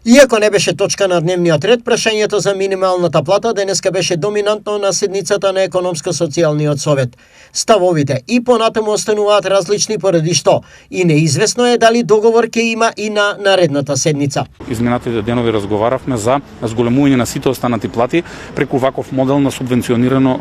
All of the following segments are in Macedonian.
Иако не беше точка на дневниот ред, прашањето за минималната плата денеска беше доминантно на седницата на Економско-социјалниот совет. Ставовите и понатаму остануваат различни поради што и неизвестно е дали договор ќе има и на наредната седница. Изминатите денови разговаравме за зголемување на сите останати плати преку ваков модел на субвенционирано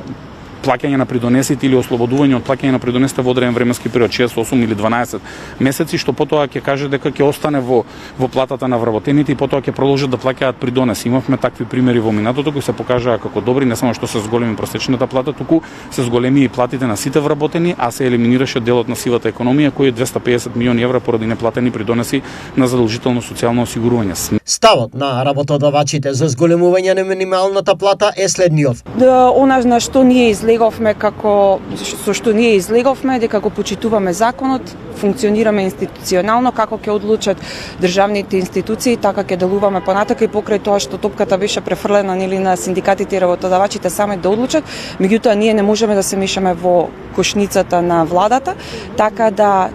плаќање на придонесите или ослободување од плаќање на придонесите во одреден временски период, 6, 8 или 12 месеци, што потоа ќе каже дека ќе остане во платата на вработените и потоа ќе продолжат да плаќаат придонеси. Имавме такви примери во минатото кои се покажаа како добри, не само што се зголеми просечната плата, туку се зголеми и платите на сите вработени, а се елиминираше делот на сивата економија кој е 250 милиони евра поради неплатени придонеси на задолжително социјално осигурување. Ставот на работодавачите за зголемување на минималната плата е следниот. Она на што ние излеговме со што ние излеговме дека го почитуваме законот, функционираме институционално како ќе одлучат државните институции, така ќе делуваме понатака и покрај тоа што топката беше префрлена на синдикатите и работодавачите сами да одлучат, меѓутоа ние не можеме да се мешаме во кошницата на владата, така да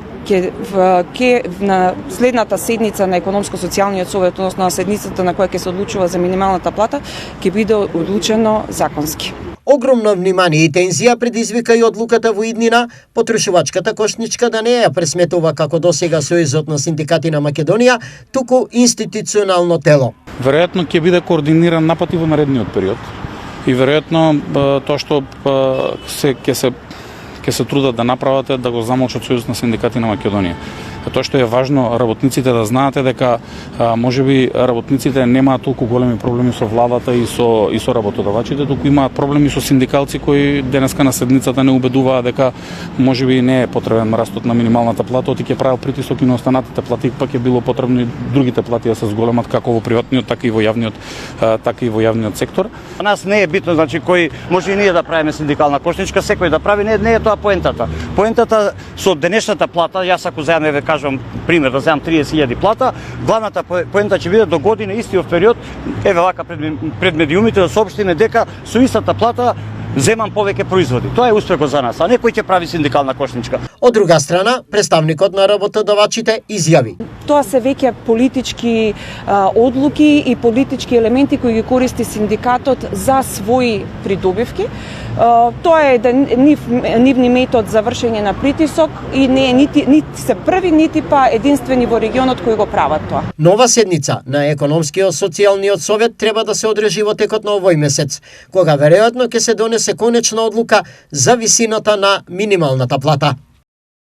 на следната седница на Економско-социјалниот совет, односно на седницата на која ќе се одлучува за минималната плата, ќе биде одлучено законски. Огромно внимание и тензија предизвика и одлуката во иднина потрошувачката кошничка да не ја пресметува како досега Сојузот на синдикати на Македонија, туку институционално тело. Веројатно ќе биде координиран напад и во наредниот период. И веројатно тоа што ќе се трудат да направат е да го замолчат Сојузот на синдикати на Македонија. Тоа што е важно работниците да знаат е дека можеби работниците немаат толку големи проблеми со владата и со работодавачите, туку имаат проблеми со синдикалци кои денеска на седницата не убедуваат дека можеби не е потребен растот на минималната плата, оти ќе правил притисок и на останатите плати, пак е било потребно и другите плати да се зголемат како во приватниот, така и во јавниот сектор. Нас не е битно, значи кој може и ние да правиме синдикална кошничка, секој да прави, не е тоа поентата. Поентата со денешната плата, јас ако заедно кажам пример, да земам 30.000 плата, главната поента ќе биде до година истиот период, еве вака пред медиумите да соопштиме дека со истата плата земам повеќе производи. Тоа е успехот за нас, а некој ќе прави синдикална кошничка. Од друга страна, представникот на работодавачите изјави: тоа се веќе политички одлуки и политички елементи кои ги користи синдикатот за своји придобивки. Тоа е нивни метод за вршење на притисок и не е нити се први, нити па единствени во регионот кои го прават тоа. Нова седница на Економскиот социјалниот совет треба да се одржи во текот на овој месец, кога веројатно ќе се донесе конечна одлука за висината на минималната плата.